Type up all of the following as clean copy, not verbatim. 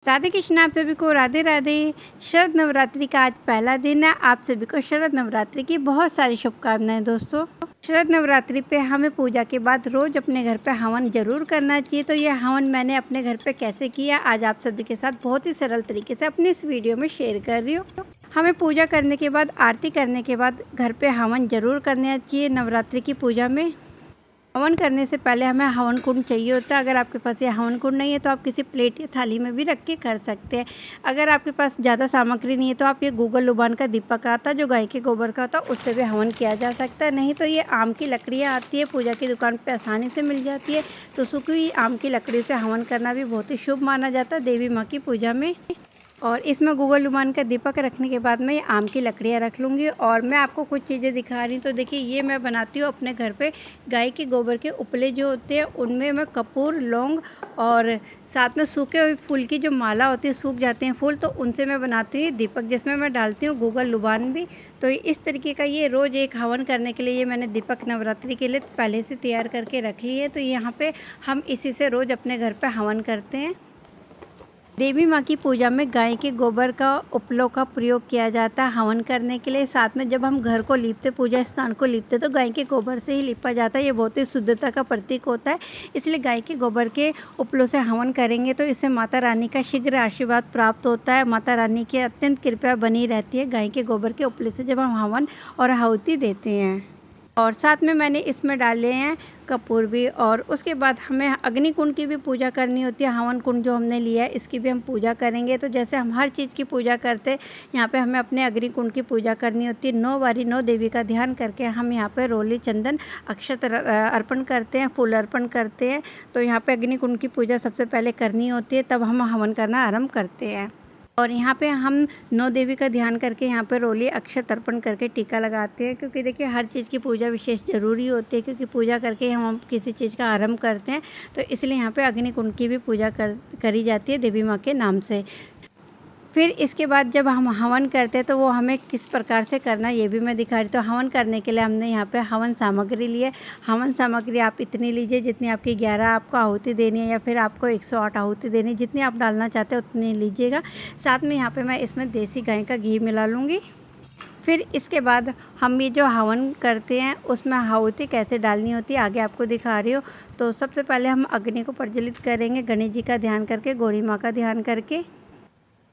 राधे कृष्ण। आप सभी को राधे राधे। शरद नवरात्रि का आज पहला दिन है। आप सभी को शरद नवरात्रि की बहुत सारी शुभकामनाएं दोस्तों। शरद नवरात्रि पे हमें पूजा के बाद रोज़ अपने घर पे हवन ज़रूर करना चाहिए। तो ये हवन मैंने अपने घर पे कैसे किया आज आप सभी के साथ बहुत ही सरल तरीके से अपनी इस वीडियो में शेयर कर रही हूँ। हमें पूजा करने के बाद, आरती करने के बाद घर पे हवन ज़रूर करना चाहिए। नवरात्रि की पूजा में हवन करने से पहले हमें हवन कुंड चाहिए होता है। अगर आपके पास ये हवन कुंड नहीं है तो आप किसी प्लेट या थाली में भी रख के कर सकते हैं। अगर आपके पास ज़्यादा सामग्री नहीं है तो आप ये गूगल लुबान का दीपक आता है जो गाय के गोबर का होता है, उससे भी हवन किया जा सकता है। नहीं तो ये आम की लकड़ियाँ आती है, पूजा की दुकान पर आसानी से मिल जाती है। तो सूखी हुई आम की लकड़ी से हवन करना भी बहुत ही शुभ माना जाता है देवी माँ की पूजा में। और इसमें गूगल लुबान का दीपक रखने के बाद मैं ये आम की लकड़ियाँ रख लूँगी। और मैं आपको कुछ चीज़ें दिखा रही हूँ। तो देखिए, ये मैं बनाती हूँ अपने घर पे गाय के गोबर के उपले जो होते हैं उनमें मैं कपूर, लौंग और साथ में सूखे हुए फूल की जो माला होती है, सूख जाते हैं फूल, तो उनसे मैं बनाती हूँ दीपक, जिसमें मैं डालती हूँ गूगल लुबान भी। तो इस तरीके का ये रोज़ एक हवन करने के लिए ये मैंने दीपक नवरात्रि के लिए पहले से तैयार करके रख ली है। तो यहाँ पर हम इसी से रोज़ अपने घर पर हवन करते हैं। देवी माँ की पूजा में गाय के गोबर का उपलों का प्रयोग किया जाता है हवन करने के लिए। साथ में जब हम घर को लीपते, पूजा स्थान को लीपते, तो गाय के गोबर से ही लीपा जाता है। ये बहुत ही शुद्धता का प्रतीक होता है, इसलिए गाय के गोबर के उपलों से हवन करेंगे तो इससे माता रानी का शीघ्र आशीर्वाद प्राप्त होता है। माता रानी की अत्यंत कृपा बनी रहती है गाय के गोबर के उपले से जब हम हवन और आहुति देते हैं। और साथ में मैंने इसमें डाले हैं कपूर भी। और उसके बाद हमें अग्नि कुंड की भी पूजा करनी होती है। हवन कुंड जो हमने लिया है इसकी भी हम पूजा करेंगे। तो जैसे हम हर चीज़ की पूजा करते हैं, यहाँ पे हमें अपने अग्नि कुंड की पूजा करनी होती है। 9 बारी 9 देवी का ध्यान करके हम यहाँ पे रोली, चंदन, अक्षत अर्पण करते हैं, फूल अर्पण करते हैं। तो यहाँ पे अग्नि कुंड की पूजा सबसे पहले करनी होती है, तब हम हवन करना आरम्भ करते हैं। और यहाँ पे हम 9 देवी का ध्यान करके यहाँ पे रोली, अक्षत अर्पण करके टीका लगाते हैं। क्योंकि देखिए, हर चीज़ की पूजा विशेष ज़रूरी होती है, क्योंकि पूजा करके हम किसी चीज़ का आरंभ करते हैं। तो इसलिए यहाँ पे अग्नि कुंड की भी पूजा करी जाती है देवी माँ के नाम से। फिर इसके बाद जब हम हवन करते हैं तो वो हमें किस प्रकार से करना है ये भी मैं दिखा रही हूँ। तो हवन करने के लिए हमने यहाँ पे हवन सामग्री ली है। हवन सामग्री आप इतनी लीजिए जितनी आपकी 11 आपको आहुति देनी है, या फिर आपको 108 आहुति देनी है, जितनी आप डालना चाहते हैं उतनी लीजिएगा। साथ में यहाँ पे मैं इसमें देसी गाय का घी मिला लूँगी। फिर इसके बाद हम ये जो हवन करते हैं उसमें आहुति कैसे डालनी होती है आगे आपको दिखा रही हूँ। तो सबसे पहले हम अग्नि को प्रज्वलित करेंगे गणेश जी का ध्यान करके, गौरी माँ का ध्यान करके।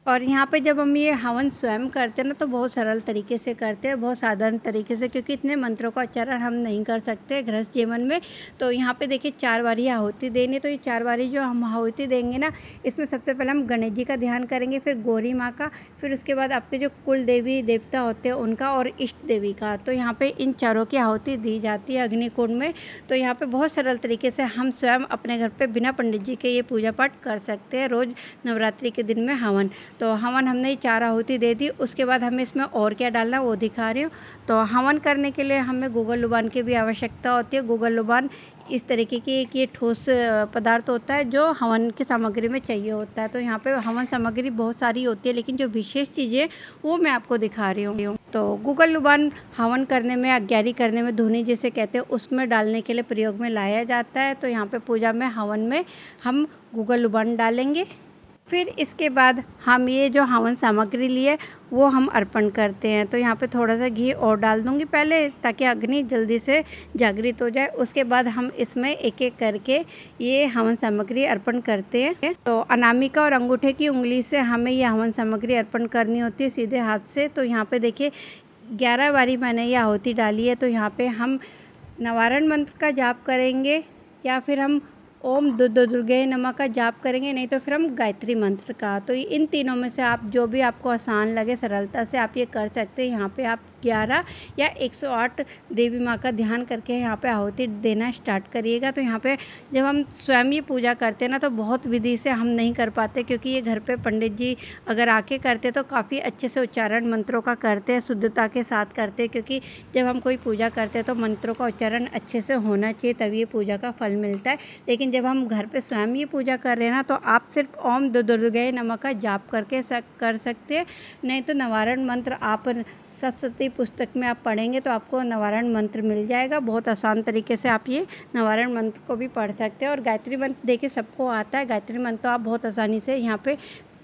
और यहाँ पे जब हम ये हवन स्वयं करते हैं ना, तो बहुत सरल तरीके से करते हैं, बहुत साधारण तरीके से, क्योंकि इतने मंत्रों का उच्चारण हम नहीं कर सकते गृहस्थ जीवन में। तो यहाँ पे देखिए 4 बारी आहुति देनी। तो ये 4 बारी जो हम आहुति देंगे ना, इसमें सबसे पहले हम गणेश जी का ध्यान करेंगे, फिर गौरी माँ का, फिर उसके बाद आपके जो कुल देवी देवता होते हैं उनका, और इष्ट देवी का। तो यहाँ पर इन चारों की आहुति दी जाती है अग्नि कुंड में। तो यहाँ पर बहुत सरल तरीके से हम स्वयं अपने घर पर बिना पंडित जी के ये पूजा पाठ कर सकते हैं रोज़ नवरात्रि के दिन में हवन। तो हवन हमने 4 आहुति दे दी। उसके बाद हमें इसमें और क्या डालना वो दिखा रही हूँ। तो हवन करने के लिए हमें गूगल लुबान की भी आवश्यकता होती है। गूगल लुबान इस तरीके की एक ये ठोस पदार्थ होता है जो हवन की सामग्री में चाहिए होता है। तो यहाँ पे हवन सामग्री बहुत सारी होती है, लेकिन जो विशेष चीज़ें वो मैं आपको दिखा रही हूँ। तो गूगल लुबान हवन करने में, अज्ञारी करने में, धुनी जिसे कहते हैं, उसमें डालने के लिए प्रयोग में लाया जाता है। तो यहाँ पे पूजा में, हवन में हम गूगल लुबान डालेंगे। फिर इसके बाद हम ये जो हवन सामग्री लिए वो हम अर्पण करते हैं। तो यहाँ पे थोड़ा सा घी और डाल दूँगी पहले, ताकि अग्नि जल्दी से जागृत हो जाए। उसके बाद हम इसमें एक एक करके ये हवन सामग्री अर्पण करते हैं। तो अनामिका और अंगूठे की उंगली से हमें ये हवन सामग्री अर्पण करनी होती है, सीधे हाथ से। तो यहाँ पे देखिए 11 बारी मैंने ये आहुति डाली है। तो यहाँ पे हम नवारण मंत्र का जाप करेंगे, या फिर हम ओम दुर्गे नमः का जाप करेंगे, नहीं तो फिर हम गायत्री मंत्र का। तो इन तीनों में से आप जो भी आपको आसान लगे, सरलता से आप ये कर सकते हैं। यहाँ पे आप 11 या 108 देवी माँ का ध्यान करके यहाँ पे आहुति देना स्टार्ट करिएगा। तो यहाँ पे जब हम स्वयं ये पूजा करते हैं ना, तो बहुत विधि से हम नहीं कर पाते, क्योंकि ये घर पे पंडित जी अगर आके करते तो काफ़ी अच्छे से उच्चारण मंत्रों का करते हैं, शुद्धता के साथ करते हैं। क्योंकि जब हम कोई पूजा करते हैं तो मंत्रों का उच्चारण अच्छे से होना चाहिए, तभी ये पूजा का फल मिलता है। लेकिन जब हम घर पे स्वयं ये पूजा कर रहे हैं ना, तो आप सिर्फ ओम दुर्गे नमः का जाप करके कर सकते हैं। नहीं तो नवारण मंत्र आप सप्तशती पुस्तक में आप पढ़ेंगे तो आपको नवारण मंत्र मिल जाएगा। बहुत आसान तरीके से आप ये नवारण मंत्र को भी पढ़ सकते हैं। और गायत्री मंत्र देखिए सबको आता है, गायत्री मंत्र तो आप बहुत आसानी से यहाँ पे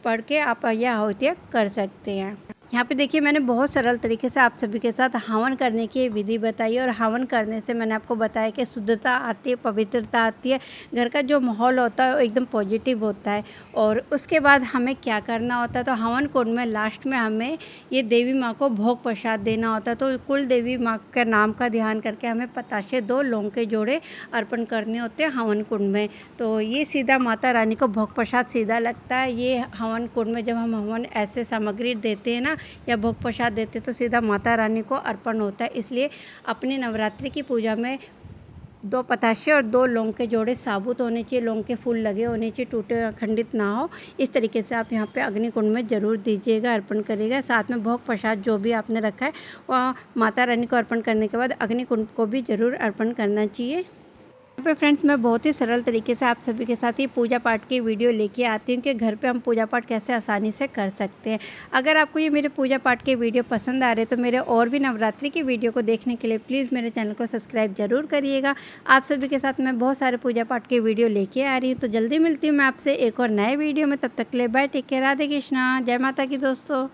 पढ़ के आप यह आहुतियाँ कर सकते हैं। यहाँ पे देखिए मैंने बहुत सरल तरीके से आप सभी के साथ हवन करने की विधि बताई और हवन करने से मैंने आपको बताया कि शुद्धता आती है, पवित्रता आती है, घर का जो माहौल होता है वो एकदम पॉजिटिव होता है। और उसके बाद हमें क्या करना होता है, तो हवन कुंड में लास्ट में हमें ये देवी माँ को भोग प्रसाद देना होता है। तो कुल देवी माँ के नाम का ध्यान करके हमें पताशे 2 लौंग के जोड़े अर्पण करने होते हैं हवन कुंड में। तो ये सीधा माता रानी को भोग प्रसाद सीधा लगता है। ये हवन कुंड में जब हम हवन ऐसे सामग्री देते हैं ना या भोग प्रसाद देते तो सीधा माता रानी को अर्पण होता है। इसलिए अपनी नवरात्रि की पूजा में 2 पताशे और 2 लौंग के जोड़े साबुत होने चाहिए, लौंग के फूल लगे होने चाहिए, टूटे खंडित ना हो। इस तरीके से आप यहाँ पे अग्नि कुंड में ज़रूर दीजिएगा, अर्पण करिएगा। साथ में भोग प्रसाद जो भी आपने रखा है वह माता रानी को अर्पण करने के बाद अग्नि कुंड को भी ज़रूर अर्पण करना चाहिए। यहाँ पे फ्रेंड्स मैं बहुत ही सरल तरीके से आप सभी के साथ ही पूजा पाठ की वीडियो लेके आती हूँ कि घर पे हम पूजा पाठ कैसे आसानी से कर सकते हैं। अगर आपको ये मेरे पूजा पाठ के वीडियो पसंद आ रहे हैं तो मेरे और भी नवरात्रि की वीडियो को देखने के लिए प्लीज़ मेरे चैनल को सब्सक्राइब ज़रूर करिएगा। आप सभी के साथ मैं बहुत सारे पूजा पाठ के वीडियो लेके आ रही हूँ। तो जल्दी मिलती हूँ मैं आपसे एक और नए वीडियो में। तब तक के लिए bye, take care, Radhe Krishna, जय माता की दोस्तों।